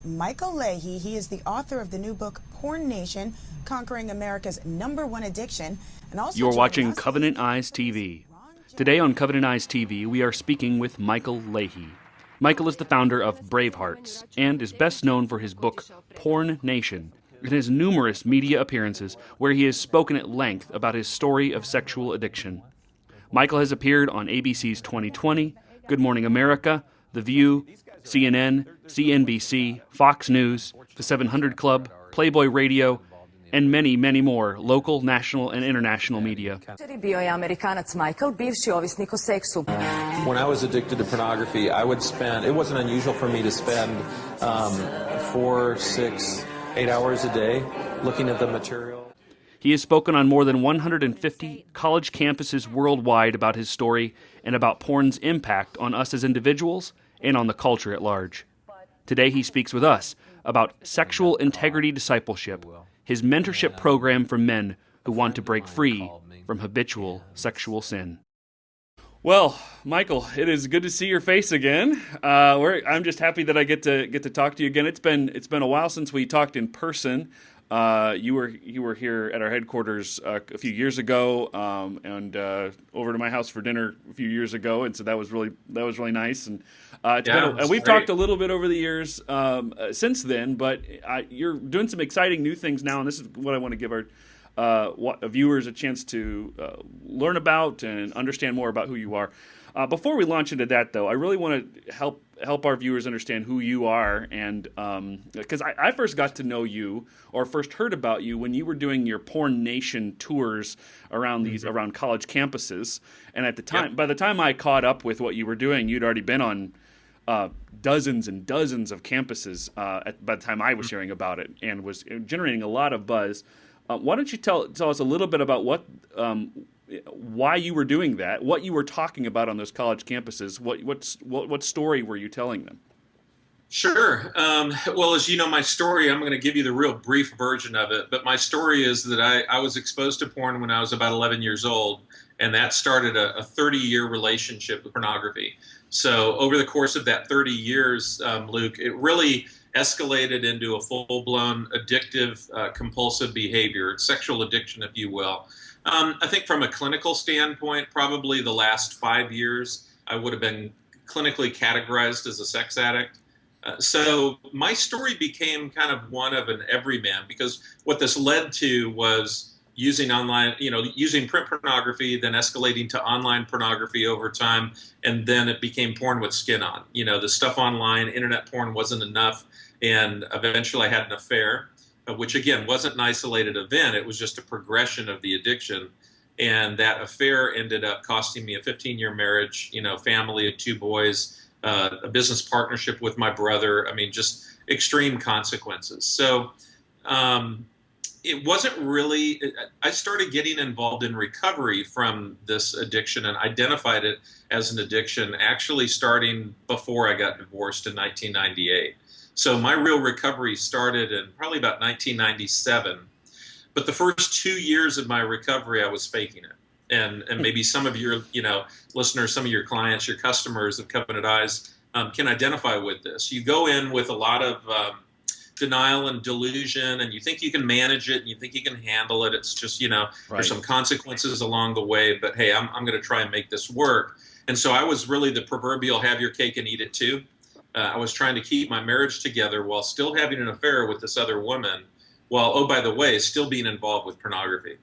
Michael Leahy. He is the author of the new book, Porn Nation, Conquering America's #1 Addiction. And also You're watching Covenant Eyes TV. Today on Covenant Eyes TV, we are speaking with Michael Leahy. Michael is the founder of Bravehearts and is best known for his book, Porn Nation, and his numerous media appearances where he has spoken at length about his story of sexual addiction. Michael has appeared on ABC's 2020, Good Morning America, The View, CNN, CNBC, Fox News, The 700 Club, Playboy Radio, and many, many more local, national, and international media. Bio je Amerikanac Michael, bivši ovisnik o seksu. When I was addicted to pornography, I would spend, it wasn't unusual for me to spend 4, 6, 8 hours a day looking at the material. He has spoken on more than 150 college campuses worldwide about his story and about porn's impact on us as individuals and on the culture at large. Today he speaks with us about sexual integrity discipleship, his mentorship program for men who want to break free from habitual sexual sin. Well, Michael, it is good to see your face again. I'm just happy that I get to talk to you again. It's been a while since we talked in person. You were here at our headquarters a few years ago, and over to my house for dinner a few years ago, and so that was really nice. And we've talked a little bit over the years since then, but you're doing some exciting new things now, and this is what I want to give our viewers a chance to learn about and understand more about who you are. Before we launch into that, though, I really want to help our viewers understand who you are, and because I first got to know you, or first heard about you, when you were doing your Porn Nation tours around around college campuses, and at the time, by the time I caught up with what you were doing, you'd already been on dozens and dozens of campuses by the time I was hearing about it, and was generating a lot of buzz. Why don't you tell us a little bit about why you were doing that, what you were talking about on those college campuses, what story were you telling them? Sure. Well, as you know my story, I'm going to give you the real brief version of it. But my story is that I was exposed to porn when I was about 11 years old, and that started a 30-year relationship with pornography. So over the course of that 30 years, Luke, it really escalated into a full-blown addictive, compulsive behavior, sexual addiction, if you will. I think from a clinical standpoint, probably the last 5 years, I would have been clinically categorized as a sex addict. So my story became kind of one of an everyman, because what this led to was using online, using print pornography, then escalating to online pornography over time, and then it became porn with skin on. The stuff online, internet porn wasn't enough, and eventually I had an affair, which again wasn't an isolated event. It was just a progression of the addiction. And that affair ended up costing me a 15-year marriage, family of 2 boys, a business partnership with my brother. I mean, just extreme consequences. So it wasn't really, I started getting involved in recovery from this addiction and identified it as an addiction actually starting before I got divorced in 1998. So my real recovery started in probably about 1997. But the first 2 years of my recovery, I was faking it. And maybe some of your listeners, some of your clients, your customers of Covenant Eyes can identify with this. You go in with a lot of denial and delusion, and you think you can manage it, and you think you can handle it. It's just, there's some consequences along the way, but hey, I'm going to try and make this work. And so I was really the proverbial have your cake and eat it too. I was trying to keep my marriage together while still having an affair with this other woman, while, oh, by the way, still being involved with pornography.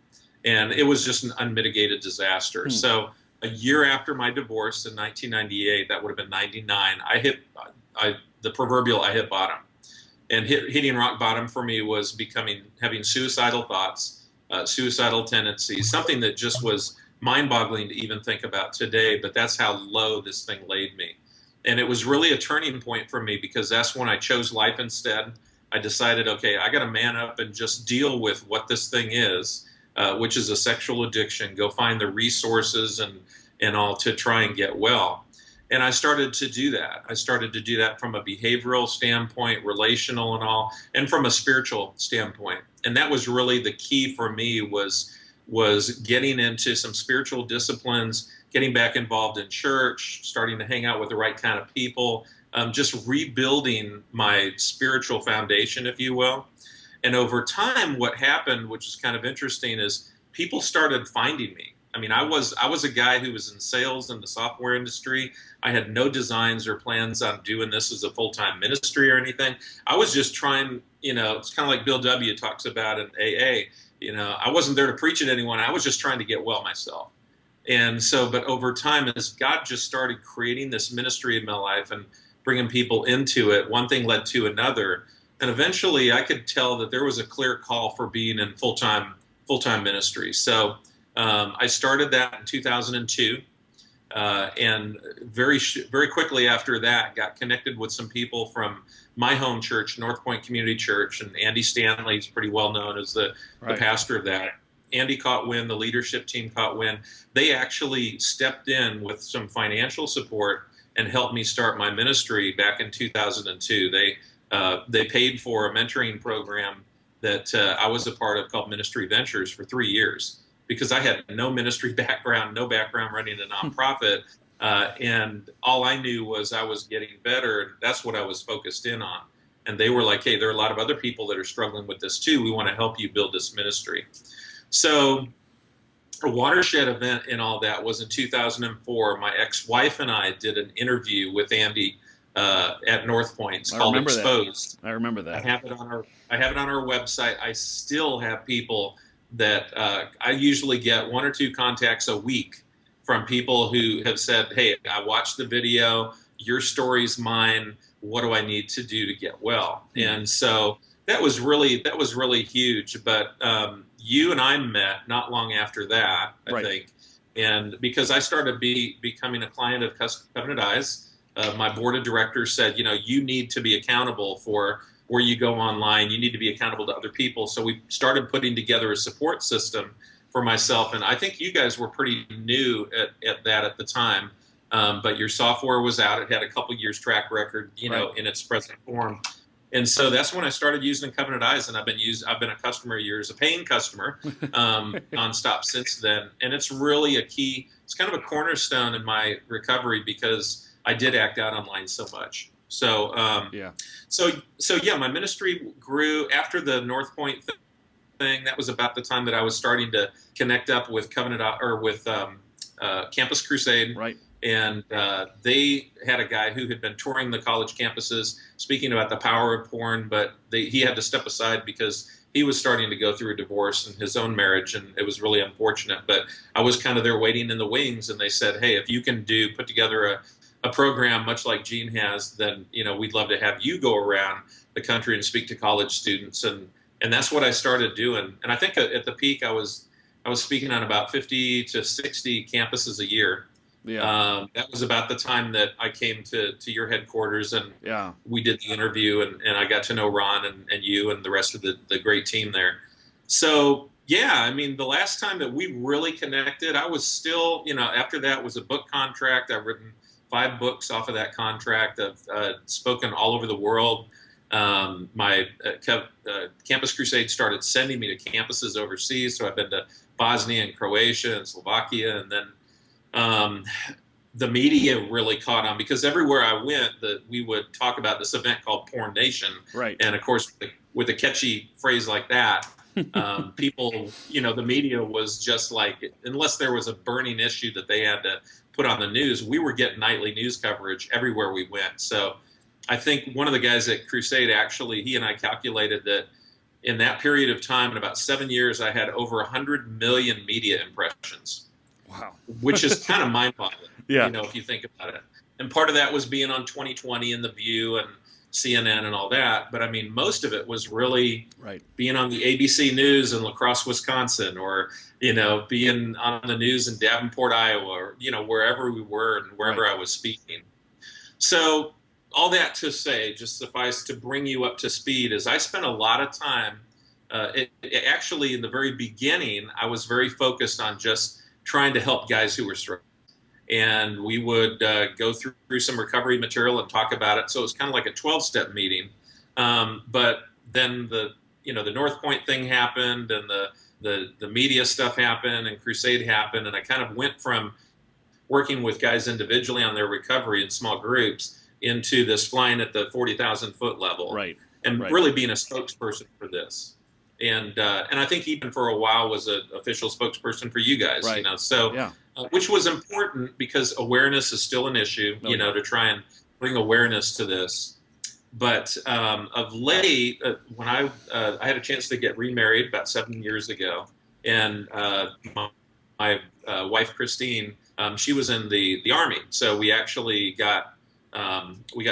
And it was just an unmitigated disaster. So a year after my divorce in 1998, that would have been 99, I hit bottom. And hitting rock bottom for me was having suicidal thoughts, suicidal tendencies, something that just was mind-boggling to even think about today. But that's how low this thing laid me. And it was really a turning point for me, because that's when I chose life instead. I decided, okay, I got to man up and just deal with what this thing is, which is a sexual addiction. Go find the resources and all to try and get well. And I started to do that. I started to do that from a behavioral standpoint, relational and all, and from a spiritual standpoint. And that was really the key for me, was getting into some spiritual disciplines, getting back involved in church, starting to hang out with the right kind of people, just rebuilding my spiritual foundation, if you will. And over time, what happened, which is kind of interesting, is people started finding me. I mean, I was a guy who was in sales in the software industry. I had no designs or plans on doing this as a full-time ministry or anything. I was just trying, it's kind of like Bill W. talks about in AA. I wasn't there to preach at anyone. I was just trying to get well myself. And so, but over time, as God just started creating this ministry in my life and bringing people into it, one thing led to another. And eventually I could tell that there was a clear call for being in full-time ministry. So I started that in 2002. And very quickly after that, got connected with some people from my home church, North Point Community Church, and Andy Stanley is pretty well known as the pastor of that. Andy caught wind, the leadership team caught wind. They actually stepped in with some financial support and helped me start my ministry back in 2002. They paid for a mentoring program that I was a part of called Ministry Ventures for 3 years, because I had no ministry background, no background running a nonprofit, and all I knew was I was getting better, and that's what I was focused in on. And they were like, hey, there are a lot of other people that are struggling with this too. We want to help you build this ministry. So a watershed event in all that was in 2004. My ex-wife and I did an interview with Andy at North Point. It's called Exposed. I remember that. I have it on our website. I still have people that I usually get 1 or 2 contacts a week from people who have said, hey, I watched the video, your story's mine, what do I need to do to get well? And so that was really huge. But you and I met not long after that, I think. And because I started becoming a client of Covenant Eyes, my board of directors said, you need to be accountable for where you go online. You need to be accountable to other people. So we started putting together a support system for myself. And I think you guys were pretty new at that at the time. But your software was out. It had a couple years track record, in its present form. And so that's when I started using Covenant Eyes, and I've been a customer of yours, a paying customer, nonstop since then. And it's really it's kind of a cornerstone in my recovery, because I did act out online so much. So, my ministry grew after the North Point thing. That was about the time that I was starting to connect up with Campus Crusade. Right. And they had a guy who had been touring the college campuses, speaking about the power of porn, but he had to step aside because he was starting to go through a divorce in his own marriage, and it was really unfortunate. But I was kind of there waiting in the wings, and they said, hey, if you can put together a program much like Gene has, then we'd love to have you go around the country and speak to college students, and that's what I started doing. And I think at the peak I was speaking on about 50 to 60 campuses a year. Yeah. That was about the time that I came to your headquarters, and we did the interview, and I got to know Ron and you and the rest of the great team there. So the last time that we really connected, I was still, after that was a book contract. I've written 5 books off of that contract. I've spoken all over the world. My Campus Crusade started sending me to campuses overseas. So I've been to Bosnia and Croatia and Slovakia. And then the media really caught on, because everywhere I went, we would talk about this event called Porn Nation. Right. And of course, with a catchy phrase like that, people, the media was just like, unless there was a burning issue that they had to put on the news, we were getting nightly news coverage everywhere we went. So I think one of the guys at Crusade, actually, he and I calculated that in that period of time, in about 7 years, I had over 100 million media impressions. Wow. Which is kind of mind-boggling, if you think about it. And part of that was being on 2020 and The View and CNN and all that. But most of it was really being on the ABC News in La Crosse, Wisconsin, or, being on the news in Davenport, Iowa, or, wherever we were and wherever I was speaking. So all that to say, just suffice to bring you up to speed, is I spent a lot of time, actually in the very beginning, I was very focused on just trying to help guys who were struggling. And we would go through some recovery material and talk about it. So it was kind of like a 12-step meeting. But then the North Point thing happened, and the media stuff happened, and Crusade happened. And I kind of went from working with guys individually on their recovery in small groups into this flying at the 40,000 foot level, Right. and Right. really being a spokesperson for this. And I think even for a while was an official spokesperson for you guys, Right. so Yeah. which was important because awareness is still an issue, Oh, yeah. to try and bring awareness to this. But of late, when I had a chance to get remarried about 7 years ago, and my wife Christine, she was in the Army, so we actually got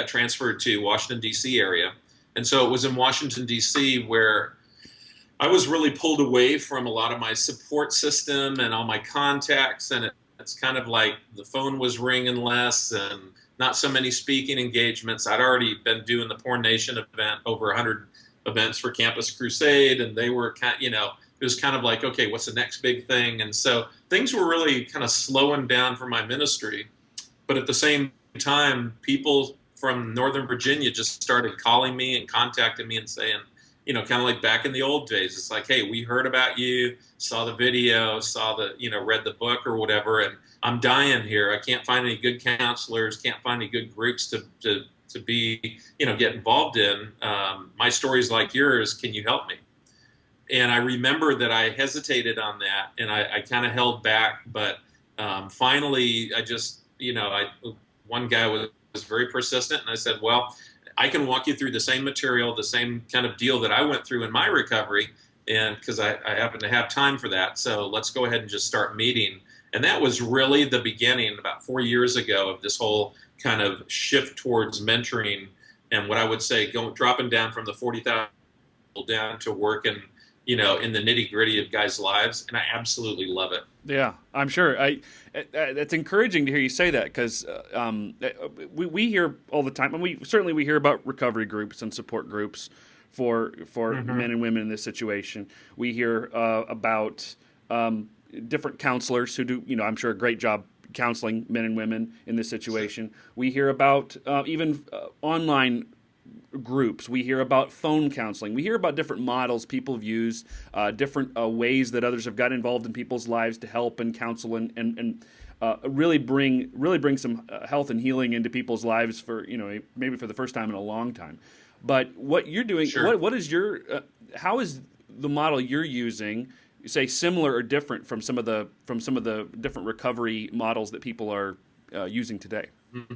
transferred to Washington D.C. area, and so it was in Washington D.C. where I was really pulled away from a lot of my support system and all my contacts, and it's kind of like the phone was ringing less and not so many speaking engagements. I'd already been doing the Porn Nation event, over 100 events for Campus Crusade, and they were it was kind of like, okay, what's the next big thing? And so things were really kind of slowing down for my ministry. But at the same time, people from Northern Virginia just started calling me and contacting me and saying, kind of like back in the old days, it's like, hey, we heard about you, saw the video, read the book or whatever, and I'm dying here. I can't find any good counselors, can't find any good groups to be, get involved in. My story's like yours. Can you help me? And I remember that I hesitated on that, and I kind of held back, but finally I just, one guy was very persistent, and I said, well, I can walk you through the same material, the same kind of deal that I went through in my recovery, and because I happen to have time for that. So let's go ahead and just start meeting. And that was really the beginning about 4 years ago of this whole kind of shift towards mentoring, and what I would say dropping down from the 40,000 down to working, in the nitty gritty of guys' lives. And I absolutely love it. Yeah, I'm sure. It's encouraging to hear you say that, because we hear all the time, and we hear about recovery groups and support groups for men and women in this situation. We hear about different counselors who do, I'm sure, a great job counseling men and women in this situation. We hear about even online groups. We hear about phone counseling. We hear about different models people have used, different ways that others have got involved in people's lives to help and counsel and really bring some health and healing into people's lives for, maybe for the first time in a long time. But what you're doing, Sure. what is your, how is the model you're using, say, similar or different from some of the different recovery models that people are using today? Mm-hmm.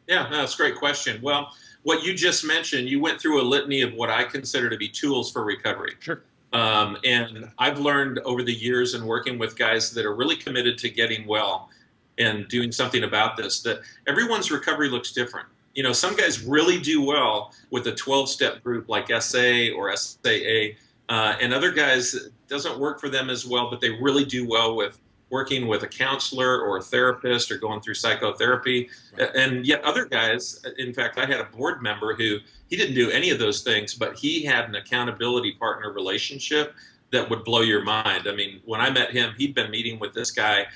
Yeah, no, that's a great question. Well, what you just mentioned, you went through a litany of what I consider to be tools for recovery. Sure. And I've learned over the years in working with guys that are really committed to getting well and doing something about this, that everyone's recovery looks different. Some guys really do well with a 12-step group like SA or SAA, and other guys, it doesn't work for them as well, but they really do well with working with a counselor or a therapist or going through psychotherapy. And yet other guys, in fact, I had a board member who, he didn't do any of those things, but he had an accountability partner relationship that would blow your mind. I mean, when I met him, he'd been meeting with this guy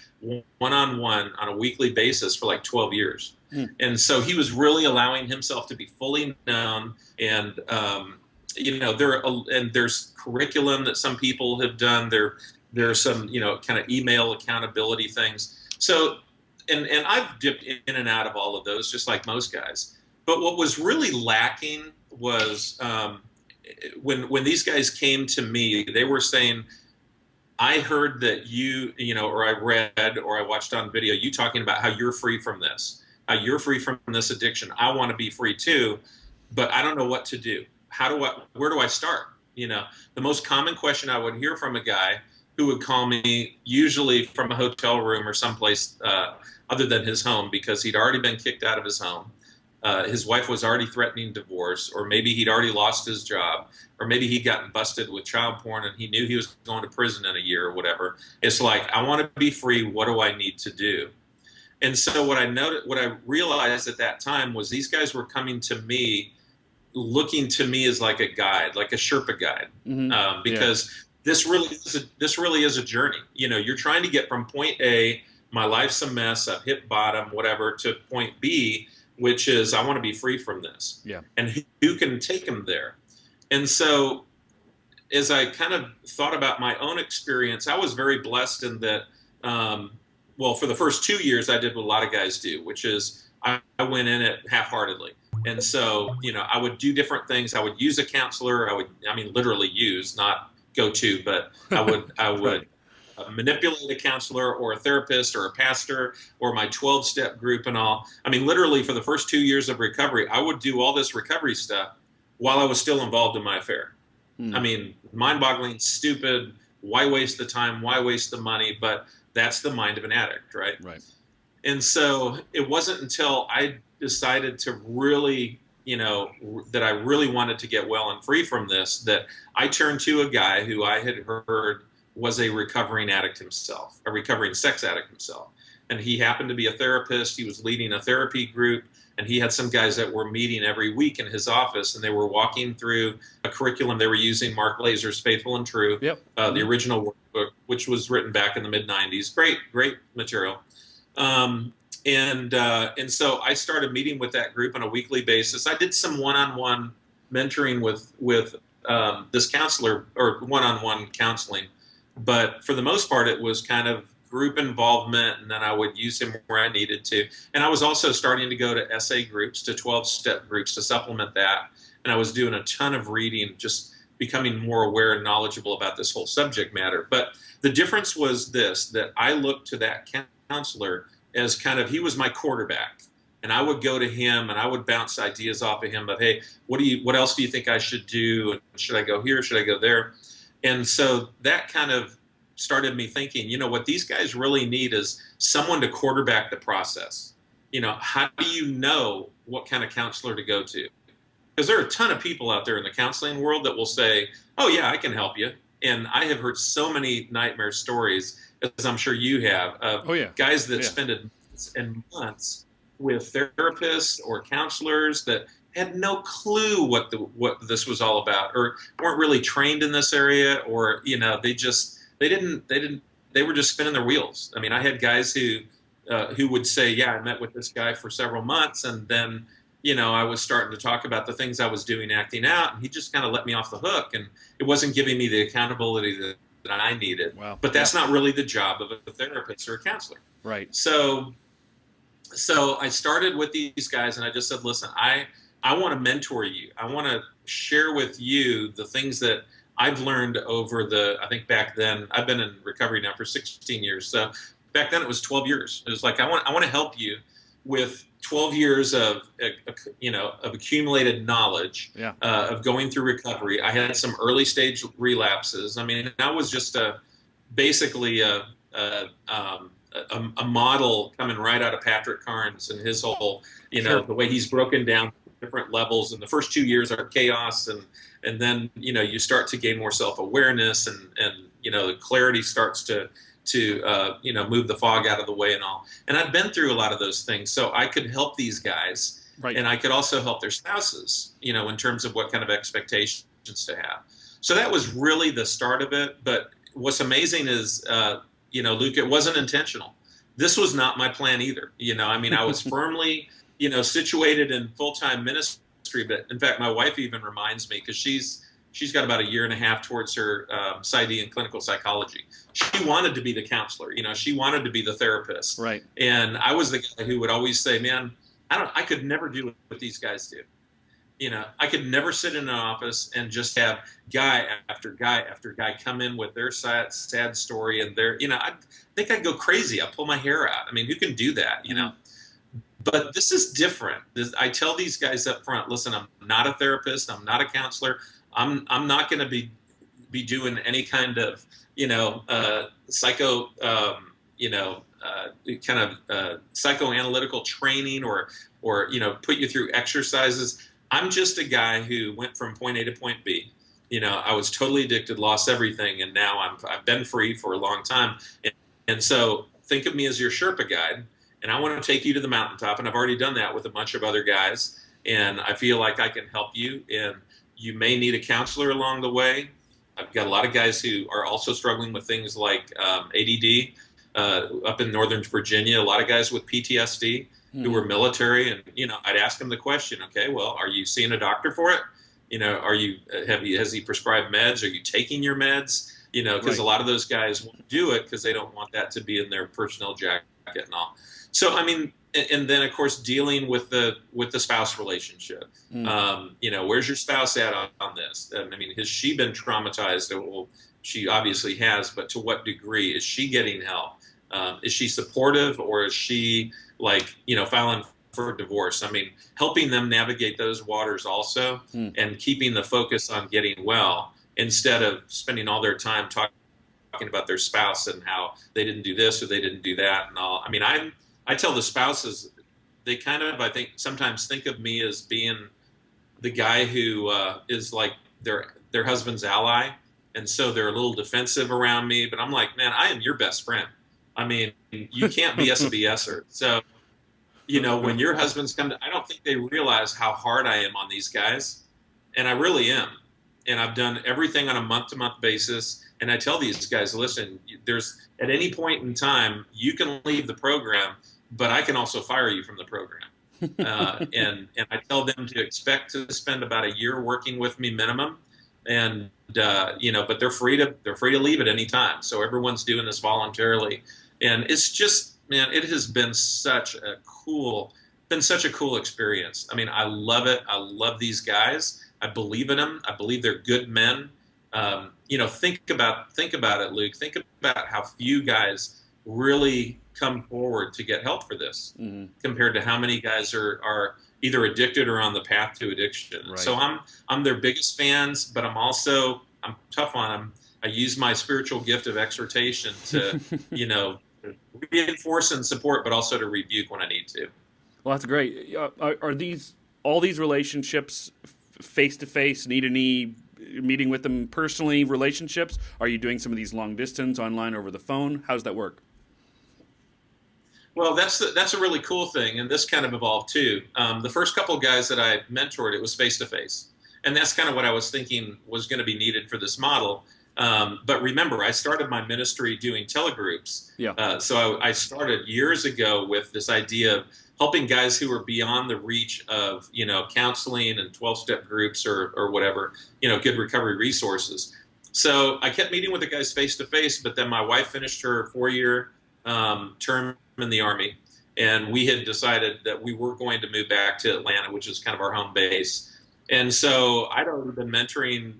one-on-one on a weekly basis for like 12 years. And so he was really allowing himself to be fully known. And, there's curriculum that some people have done. There are some, kind of email accountability things. So, and I've dipped in and out of all of those, just like most guys. But what was really lacking was when these guys came to me, they were saying, I heard that or I read or I watched on video, you talking about how you're free from this, how you're free from this addiction. I want to be free too, but I don't know what to do. Where do I start? The most common question I would hear from a guy who would call me, usually from a hotel room or someplace other than his home, because he'd already been kicked out of his home. His wife was already threatening divorce, or maybe he'd already lost his job, or maybe he'd gotten busted with child porn and he knew he was going to prison in a year or whatever. It's like, I want to be free. What do I need to do? And so what I realized at that time was these guys were coming to me, looking to me as like a guide, like a Sherpa guide, because this really is a journey. You're trying to get from point A, my life's a mess, I've hit bottom, whatever, to point B, which is I want to be free from this. Yeah. And who can take them there? And so as I kind of thought about my own experience, I was very blessed in that, for the first 2 years, I did what a lot of guys do, which is I went in it half-heartedly. And so, I would do different things. I would use a counselor. Literally use, not go to, but I would Right. manipulate a counselor or a therapist or a pastor or my 12-step group and all. Literally for the first 2 years of recovery, I would do all this recovery stuff while I was still involved in my affair. Mind-boggling, stupid. Why waste the time? Why waste the money? But that's the mind of an addict, right? Right. And so it wasn't until I decided to really, that I really wanted to get well and free from this, that I turned to a guy who I had heard was a recovering addict himself, a recovering sex addict himself. And he happened to be a therapist. He was leading a therapy group, and he had some guys that were meeting every week in his office, and they were walking through a curriculum. They were using Mark Lazer's Faithful and True, the original workbook, which was written back in the mid-90s. Great material. And so I started meeting with that group on a weekly basis. I did some one-on-one mentoring with this counselor, or one-on-one counseling. But for the most part, it was kind of group involvement, and then I would use him where I needed to. And I was also starting to go to SA groups, to 12-step groups to supplement that. And I was doing a ton of reading, just becoming more aware and knowledgeable about this whole subject matter. But the difference was this, that I looked to that counselor as kind of, he was my quarterback. And I would go to him and I would bounce ideas off of him of, hey, what else do you think I should do? And should I go here? Should I go there? And so that kind of started me thinking, what these guys really need is someone to quarterback the process. How do you know what kind of counselor to go to? Because there are a ton of people out there in the counseling world that will say, oh yeah, I can help you. And I have heard so many nightmare stories, as I'm sure you have, of guys that spend months and months with therapists or counselors that had no clue what this was all about, or weren't really trained in this area, or they were just spinning their wheels. I had guys who would say, yeah, I met with this guy for several months, and then I was starting to talk about the things I was doing, acting out, and he just kind of let me off the hook, and it wasn't giving me the accountability that I needed. Wow. But that's not really the job of a therapist or a counselor. Right. So I started with these guys, and I just said, listen, I want to mentor you. I want to share with you the things that I've learned over I think back then, I've been in recovery now for 16 years. So back then it was 12 years. It was like, I want to help you with 12 years of accumulated knowledge, of going through recovery. I had some early stage relapses. I was just basically a model coming right out of Patrick Carnes and his whole, the way he's broken down different levels. And the first 2 years are chaos, and then you start to gain more self-awareness, and the clarity starts to move the fog out of the way and all. And I've been through a lot of those things, so I could help these guys, and I could also help their spouses, in terms of what kind of expectations to have. So that was really the start of it. But what's amazing is, Luke, it wasn't intentional. This was not my plan either. I was firmly, situated in full-time ministry. But in fact, my wife even reminds me, because she's got about a year and a half towards her PsyD in clinical psychology. She wanted to be the counselor. She wanted to be the therapist. Right. And I was the guy who would always say, man, I could never do what these guys do. I could never sit in an office and just have guy after guy after guy come in with their sad story, and I think I'd go crazy. I'd pull my hair out. Who can do that, But this is different. I tell these guys up front, listen, I'm not a therapist. I'm not a counselor. I'm not going to be doing any kind of, psychoanalytical training or put you through exercises. I'm just a guy who went from point A to point B. I was totally addicted, lost everything, and now I've been free for a long time. And so think of me as your Sherpa guide, and I want to take you to the mountaintop, and I've already done that with a bunch of other guys, and I feel like I can help you, and you may need a counselor along the way. I've got a lot of guys who are also struggling with things like ADD up in Northern Virginia, a lot of guys with PTSD who were military, and I'd ask them the question, okay, well, are you seeing a doctor for it? Has he prescribed meds? Are you taking your meds? Because a lot of those guys won't do it because they don't want that to be in their personnel jacket and all. So and then of course dealing with the spouse relationship. Where's your spouse at on this? I mean, has she been traumatized? Well, she obviously has, but to what degree? Is she getting help? Is she supportive, or is she filing for divorce? I mean, helping them navigate those waters also, and keeping the focus on getting well instead of spending all their time talking about their spouse and how they didn't do this or they didn't do that and all. I mean, I tell the spouses, they kind of, I think, sometimes think of me as being the guy who is like their husband's ally, and so they're a little defensive around me. But I'm like, man, I am your best friend. I mean, you can't be a BSer. So, when your husbands come I don't think they realize how hard I am on these guys, and I really am. And I've done everything on a month-to-month basis. And I tell these guys, listen, there's at any point in time, you can leave the program, but I can also fire you from the program. And I tell them to expect to spend about a year working with me minimum. And, but they're free to leave at any time. So everyone's doing this voluntarily. And it's just, man, it has been such a cool experience. I mean, I love it. I love these guys. I believe in them. I believe they're good men. Think about it, Luke. Think about how few guys really come forward to get help for this, compared to how many guys are either addicted or on the path to addiction. Right. So I'm their biggest fans, but I'm tough on them. I use my spiritual gift of exhortation to, reinforce and support, but also to rebuke when I need to. Well, that's great. Are all these relationships face-to-face, knee-to-knee, meeting with them personally relationships? Are you doing some of these long distance, online, over the phone? How does that work? Well, that's a really cool thing, and this kind of evolved too. The first couple of guys that I mentored, it was face-to-face, and that's kind of what I was thinking was going to be needed for this model. But remember, I started my ministry doing telegroups. Yeah. So I started years ago with this idea of helping guys who are beyond the reach of, counseling and 12-step groups or whatever, good recovery resources. So I kept meeting with the guys face-to-face, but then my wife finished her 4-year term in the Army, and we had decided that we were going to move back to Atlanta, which is kind of our home base. And so I'd already been mentoring,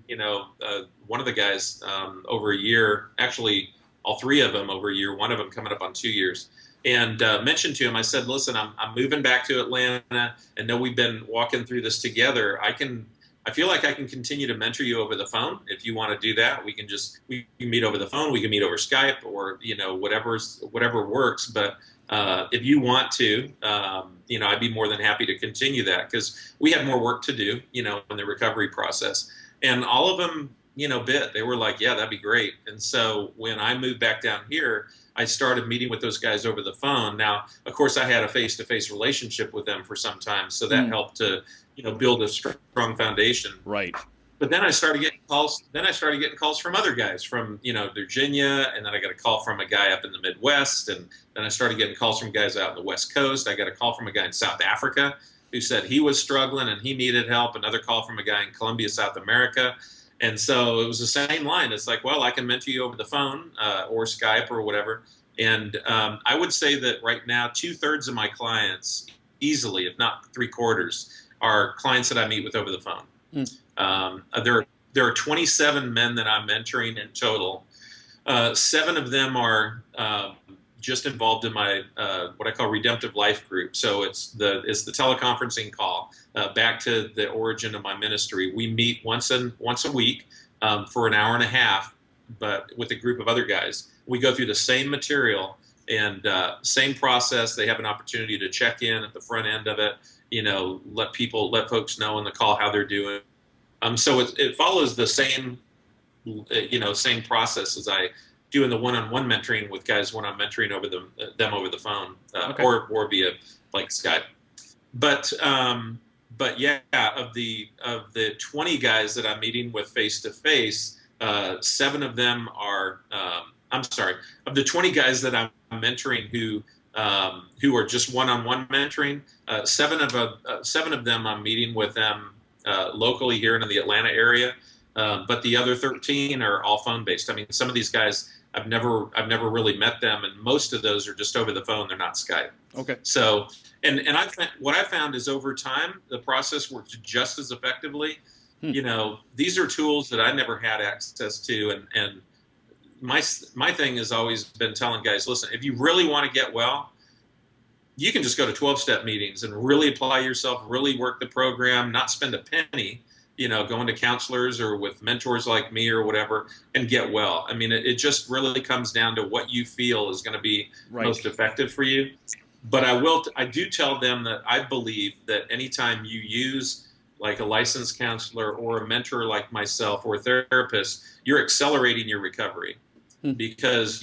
one of the guys over a year, actually all three of them over a year, one of them coming up on 2 years. And mentioned to him, I said, listen, I'm moving back to Atlanta, and know we've been walking through this together. I feel like I can continue to mentor you over the phone. If you want to do that, we can meet over the phone. We can meet over Skype or, whatever works. But if you want to, I'd be more than happy to continue that, because we had more work to do, in the recovery process. And all of them, they were like, yeah, that'd be great. And so when I moved back down here, I started meeting with those guys over the phone. Now, of course, I had a face-to-face relationship with them for some time, so that helped to, build a strong foundation. Right. But then I started getting calls. Then I started getting calls from other guys from, Virginia, and then I got a call from a guy up in the Midwest, and then I started getting calls from guys out on the West Coast. I got a call from a guy in South Africa who said he was struggling and he needed help. Another call from a guy in Colombia, South America. And so it was the same line. It's like, well, I can mentor you over the phone or Skype or whatever. And I would say that right now, 2/3 of my clients, easily, if not 3/4, are clients that I meet with over the phone. There are 27 men that I'm mentoring in total. 7 of them are just involved in my what I call redemptive life group. So it's the teleconferencing call. Back to the origin of my ministry, we meet once a week for an hour and a half, but with a group of other guys. We go through the same material and same process. They have an opportunity to check in at the front end of it. Let folks know in the call how they're doing. So it follows the same same process as I do in the one-on-one mentoring with guys when I'm mentoring over them over the phone or via like Skype. But yeah, of the 20 guys that I'm meeting with face to face, 7 of them are of the 20 guys that I'm mentoring who are just one-on-one mentoring, 7 of them I'm meeting with them locally here in the Atlanta area. But the other 13 are all phone based. I mean, some of these guys I've never really met them, and most of those are just over the phone. They're not Skype. Okay. So, and what I found is over time, the process works just as effectively. These are tools that I never had access to. And my thing has always been telling guys, listen, if you really want to get well, you can just go to 12-step meetings and really apply yourself, really work the program, not spend a penny, going to counselors or with mentors like me or whatever, and get well. I mean, it just really comes down to what you feel is going to be most effective for you. But I do tell them that I believe that anytime you use like a licensed counselor or a mentor like myself or a therapist, you're accelerating your recovery because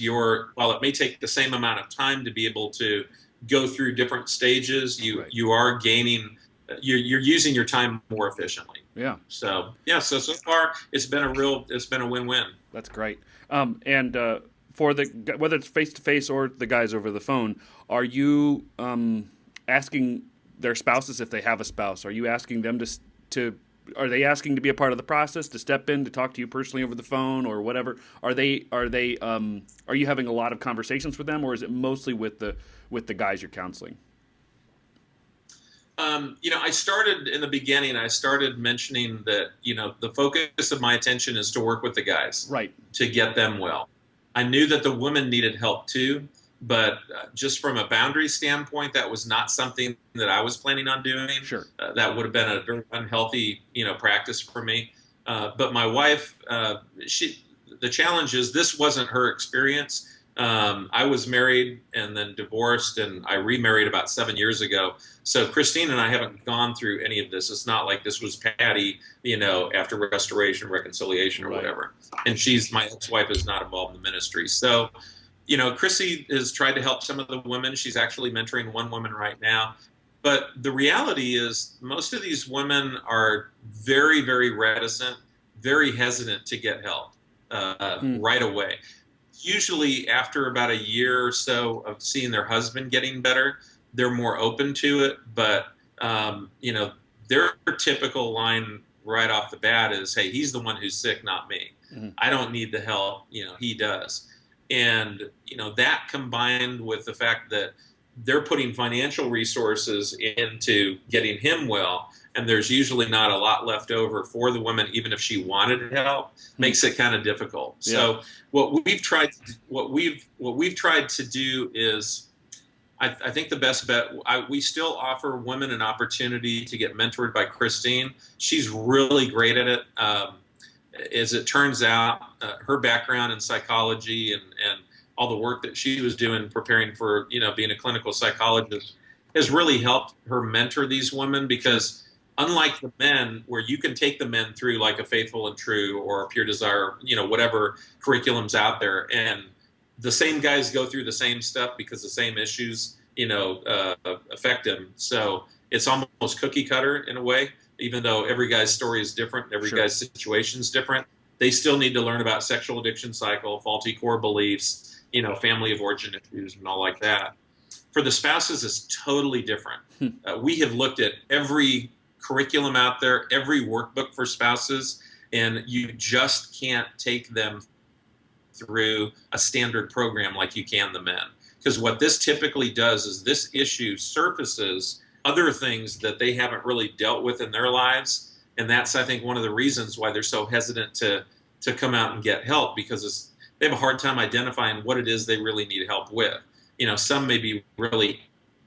while it may take the same amount of time to be able to go through different stages, you are gaining, you're using your time more efficiently. Yeah. So far it's been a win-win. That's great. And for whether it's face-to-face or the guys over the phone, are you asking their spouses, if they have a spouse, are you asking them are they asking to be a part of the process, to step in, to talk to you personally over the phone or whatever? Are you having a lot of conversations with them, or is it mostly with the guys you're counseling? I started in the beginning, I started mentioning that, the focus of my attention is to work with the guys, right, to get them well. I knew that the women needed help too, but just from a boundary standpoint, that was not something that I was planning on doing. Sure. That would have been a very unhealthy, practice for me. But my wife, the challenge is this wasn't her experience. I was married and then divorced, and I remarried about 7 years ago. So Christine and I haven't gone through any of this. It's not like this was Patty, after restoration, reconciliation, or whatever. And my ex-wife is not involved in the ministry. So, Chrissy has tried to help some of the women. She's actually mentoring one woman right now. But the reality is most of these women are very, very reticent, very hesitant to get help right away. Usually after about a year or so of seeing their husband getting better, they're more open to it. But, their typical line right off the bat is, hey, he's the one who's sick, not me. Mm-hmm. I don't need the help. He does. And, that combined with the fact that they're putting financial resources into getting him well, and there's usually not a lot left over for the woman, even if she wanted help, makes it kind of difficult. Yeah. So what we've tried to do is, I think the best bet, we still offer women an opportunity to get mentored by Christine. She's really great at it. As it turns out, her background in psychology and all the work that she was doing preparing for, being a clinical psychologist has really helped her mentor these women, because unlike the men, where you can take the men through like a Faithful and True or a Pure Desire, whatever curriculum's out there, and the same guys go through the same stuff because the same issues, affect them. So it's almost cookie cutter in a way, even though every guy's story is different, every guy's situation is different. They still need to learn about sexual addiction cycle, faulty core beliefs, family of origin issues and all like that. For the spouses, it's totally different. We have looked at every curriculum out there, every workbook for spouses, and you just can't take them through a standard program like you can the men. Because what this typically does is this issue surfaces other things that they haven't really dealt with in their lives. And that's, I think, one of the reasons why they're so hesitant to come out and get help, because they have a hard time identifying what it is they really need help with. Some may be really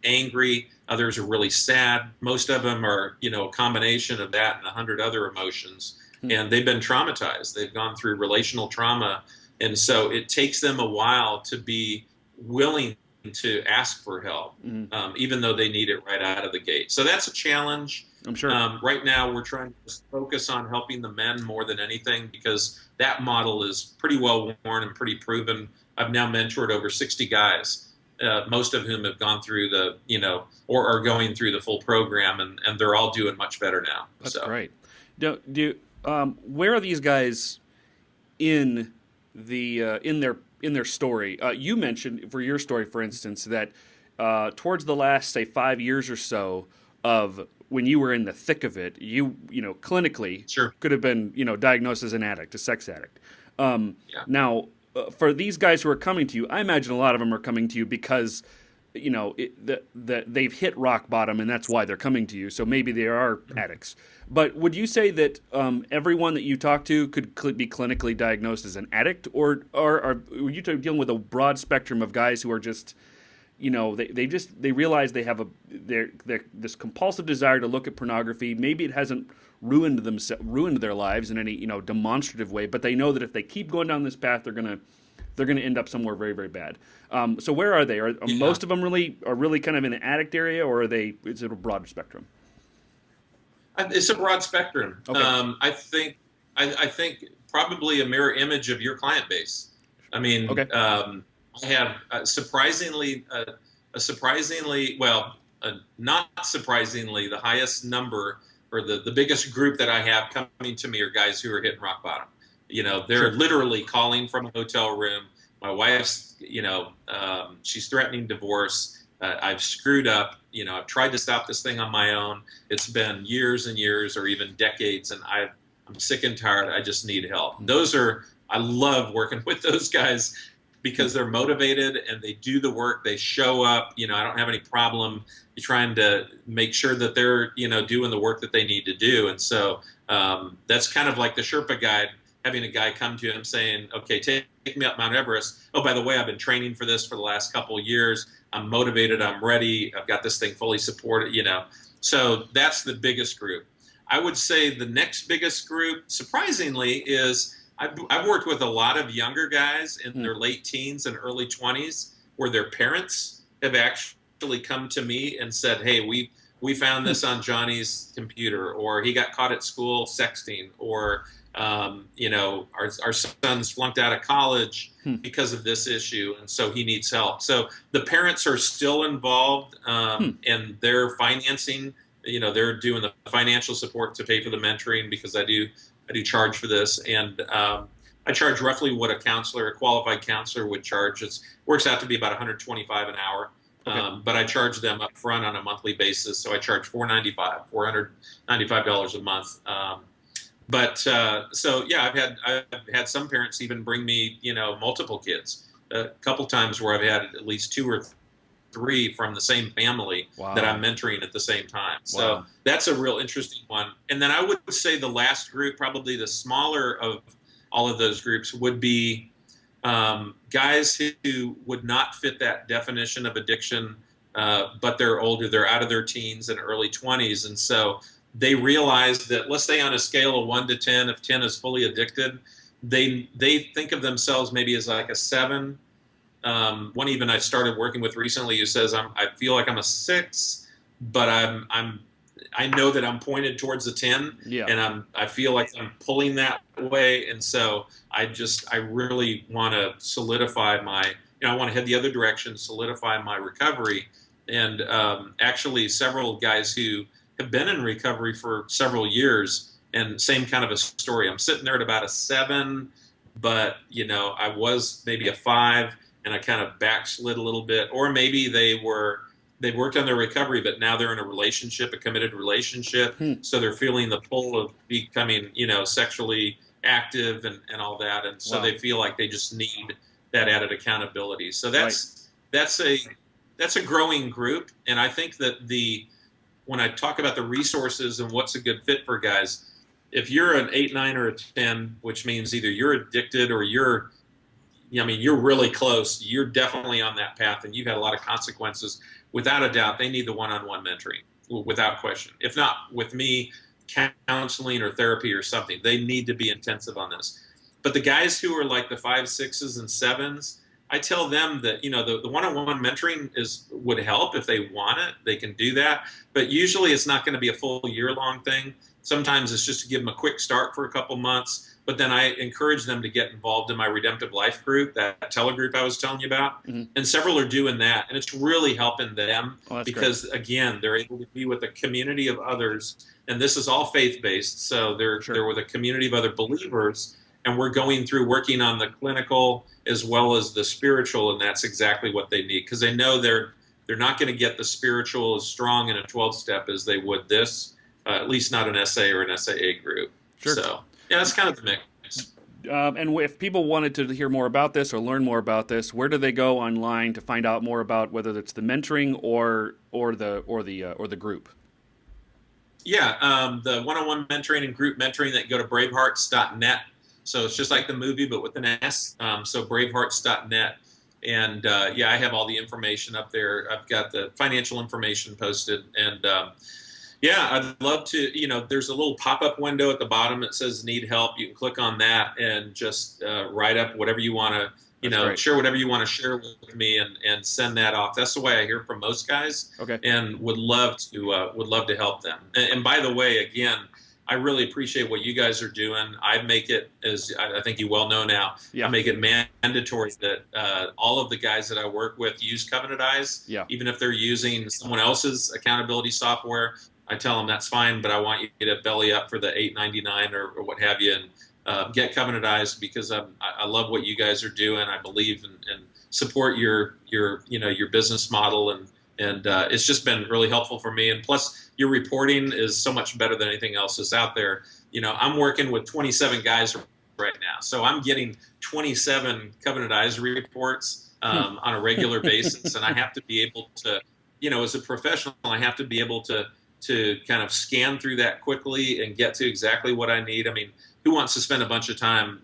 angry, others are really sad. Most of them are, a combination of that and 100 other emotions. And they've been traumatized. They've gone through relational trauma. And so it takes them a while to be willing to ask for help, even though they need it right out of the gate. So that's a challenge. I'm sure. Right now, we're trying to focus on helping the men more than anything, because that model is pretty well worn and pretty proven. I've now mentored over 60 guys, most of whom have gone through or are going through the full program, and they're all doing much better now. That's great. Where are these guys in their story? You mentioned for your story, for instance, that towards the last, say, 5 years or so of when you were in the thick of it, you clinically could have been, diagnosed as an addict, a sex addict. Now, for these guys who are coming to you, I imagine a lot of them are coming to you because that they've hit rock bottom and that's why they're coming to you. So maybe they are addicts. But would you say that everyone that you talk to could be clinically diagnosed as an addict, or are you dealing with a broad spectrum of guys who are just, they realize they have this compulsive desire to look at pornography. Maybe it hasn't ruined their lives in any demonstrative way, but they know that if they keep going down this path, they're gonna end up somewhere very, very bad. So where are they? Are most of them really kind of in the addict area, or is it a broader spectrum? It's a broad spectrum. Okay. I think probably a mirror image of your client base. I mean, okay. I have not surprisingly, the highest number or the biggest group that I have coming to me are guys who are hitting rock bottom. They're literally calling from a hotel room. My wife's, she's threatening divorce. I've screwed up. I've tried to stop this thing on my own. It's been years and years or even decades, and I'm sick and tired. I just need help. I love working with those guys because they're motivated and they do the work. They show up. I don't have any problem trying to make sure that they're, doing the work that they need to do. And so that's kind of like the Sherpa guide, having a guy come to him saying, okay, take me up Mount Everest. Oh, by the way, I've been training for this for the last couple of years. I'm motivated. I'm ready. I've got this thing fully supported, So that's the biggest group. I would say the next biggest group, surprisingly, is I've worked with a lot of younger guys in their late teens and early 20s where their parents have actually come to me and said, hey, we found this on Johnny's computer, or he got caught at school sexting, or our son's flunked out of college because of this issue, and so he needs help. So the parents are still involved, and they're financing. They're doing the financial support to pay for the mentoring because I do charge for this, and I charge roughly what a qualified counselor would charge. It works out to be about $125 an hour. Okay. But I charge them up front on a monthly basis, so I charge $495 a month. I've had some parents even bring me, multiple kids. A couple times where I've had at least 2 or 3 from the same family that I'm mentoring at the same time. So that's a real interesting one. And then I would say the last group, probably the smaller of all of those groups, would be guys who would not fit that definition of addiction, but they're older. They're out of their teens and early 20s. And so they realize that, let's say on a scale of 1 to 10, if 10 is fully addicted, they think of themselves maybe as like a 7. One even I started working with recently who says I feel like I'm a 6, but I know that I'm pointed towards the 10, and I feel like I'm pulling that way, and so I really want to solidify I want to head the other direction, solidify my recovery, and actually several guys who have been in recovery for several years, and same kind of a story. I'm sitting there at about a 7, but I was maybe a 5, and I kind of backslid a little bit, or maybe they've worked on their recovery, but now they're in a committed relationship, so they're feeling the pull of becoming, sexually active and all that, and so they feel like they just need that added accountability. So that's a growing group, and I think that when I talk about the resources and what's a good fit for guys, if you're an 8, 9, or a 10, which means either you're addicted or you're really close, you're definitely on that path and you've had a lot of consequences, without a doubt, they need the one-on-one mentoring, without question. If not with me, counseling or therapy or something, they need to be intensive on this. But the guys who are like the 5, 6s, and 7s, I tell them that, the one-on-one mentoring would help if they want it. They can do that. But usually it's not going to be a full year-long thing. Sometimes it's just to give them a quick start for a couple months. But then I encourage them to get involved in my Redemptive Life group, that telegroup I was telling you about. Mm-hmm. And several are doing that. And it's really helping them because, again, they're able to be with a community of others. And this is all faith-based. So they're with a community of other believers. And we're going through working on the clinical as well as the spiritual. And that's exactly what they need, because they know they're not going to get the spiritual as strong in a 12-step as they would this, at least not an SA or an SAA group. Sure. So, yeah, that's kind of the mix. And if people wanted to hear more about this or learn more about this, where do they go online to find out more about whether it's the mentoring or the group? Yeah, the one-on-one mentoring and group mentoring, that go to bravehearts.net. So it's just like the movie, but with an S. So bravehearts.net. And I have all the information up there. I've got the financial information posted. And I'd love to, there's a little pop-up window at the bottom that says need help. You can click on that and just write up whatever you want to, share whatever you want to share with me and send that off. That's the way I hear from most guys. Okay. And would love to help them. And by the way, again, I really appreciate what you guys are doing. I make it, as I think you well know now, I make it mandatory that all of the guys that I work with use Covenant Eyes. Yeah. Even if they're using someone else's accountability software, I tell them that's fine, but I want you to belly up for the $8.99 or what have you, and get Covenant Eyes, because I love what you guys are doing. I believe and support your business model, and it's just been really helpful for me. And plus, your reporting is so much better than anything else that's out there. I'm working with 27 guys right now, so I'm getting 27 Covenant Eyes reports on a regular basis, and I have to be able to, as a professional, I have to be able to kind of scan through that quickly and get to exactly what I need. I mean, who wants to spend a bunch of time,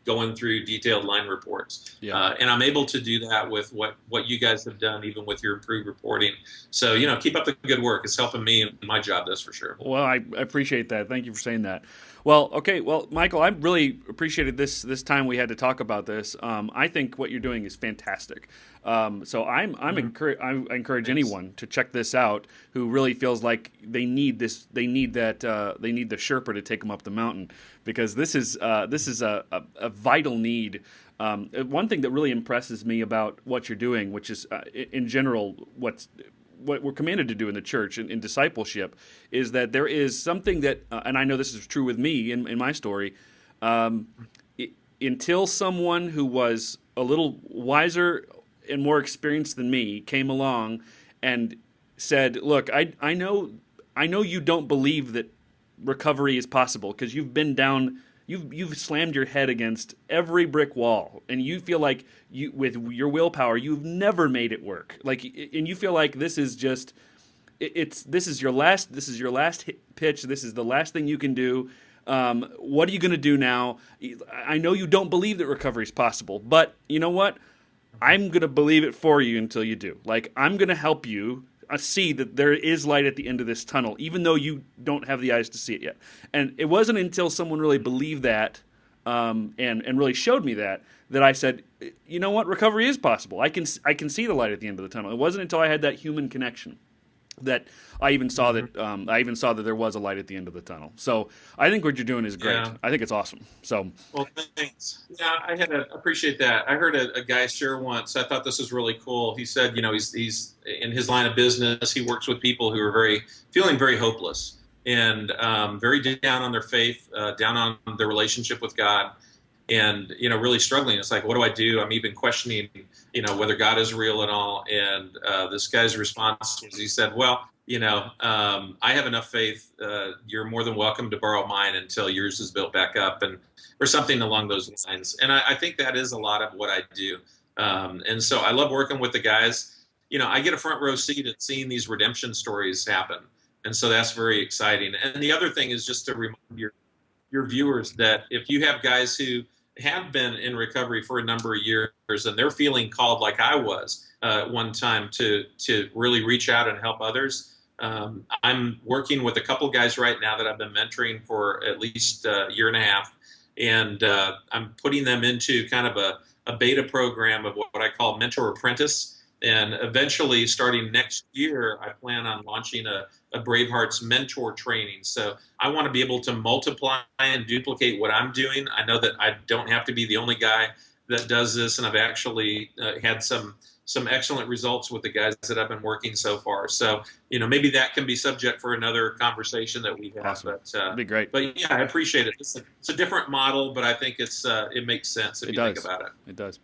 going through detailed line reports? Yeah. And I'm able to do that with what you guys have done, even with your improved reporting. So, keep up the good work. It's helping me in my job, that's for sure. Well, I appreciate that. Thank you for saying that. Well, okay. Well, Michael, I really appreciated this time we had to talk about this. I think what you're doing is fantastic. So I encourage anyone to check this out who really feels like they need this. They need the Sherpa to take them up the mountain, because this is a vital need. One thing that really impresses me about what you're doing, which is in general what we're commanded to do in the church in discipleship, is that there is something that, and I know this is true with me in my story, until someone who was a little wiser and more experienced than me came along and said, look, I know you don't believe that recovery is possible, because you've been down, you've slammed your head against every brick wall, and you feel like with your willpower you've never made it work. And you feel like this is just this is your last pitch. This is the last thing you can do. What are you going to do now? I know you don't believe that recovery is possible, but you know what? I'm going to believe it for you until you do. I'm going to help you see that there is light at the end of this tunnel, even though you don't have the eyes to see it yet. And it wasn't until someone really believed that and really showed me that I said, you know what, recovery is possible. I can see the light at the end of the tunnel. It wasn't until I had that human connection that I even saw that there was a light at the end of the tunnel. So I think what you're doing is great. Yeah. I think it's awesome. So, well, thanks. Yeah, I had to appreciate that. I heard a guy share once. I thought this was really cool. He said, he's in his line of business. He works with people who are feeling very hopeless and very down on their faith, down on their relationship with God, and really struggling. It's like, what do I do? I'm even questioning, whether God is real at all. And this guy's response was, he said, well, I have enough faith. You're more than welcome to borrow mine until yours is built back up, or something along those lines. And I think that is a lot of what I do. And so I love working with the guys. I get a front row seat at seeing these redemption stories happen. And so that's very exciting. And the other thing is just to remind your viewers that if you have guys who have been in recovery for a number of years and they're feeling called, like I was one time, to really reach out and help others, I'm working with a couple guys right now that I've been mentoring for at least a year and a half, and I'm putting them into kind of a beta program of what I call Mentor Apprentice. And eventually, starting next year, I plan on launching a Bravehearts mentor training. So I want to be able to multiply and duplicate what I'm doing. I know that I don't have to be the only guy that does this, and I've actually had some excellent results with the guys that I've been working so far. So, maybe that can be subject for another conversation that we have. Awesome. But, that'd be great. But yeah, I appreciate it. It's a different model, but I think it makes sense if you think about it. It does.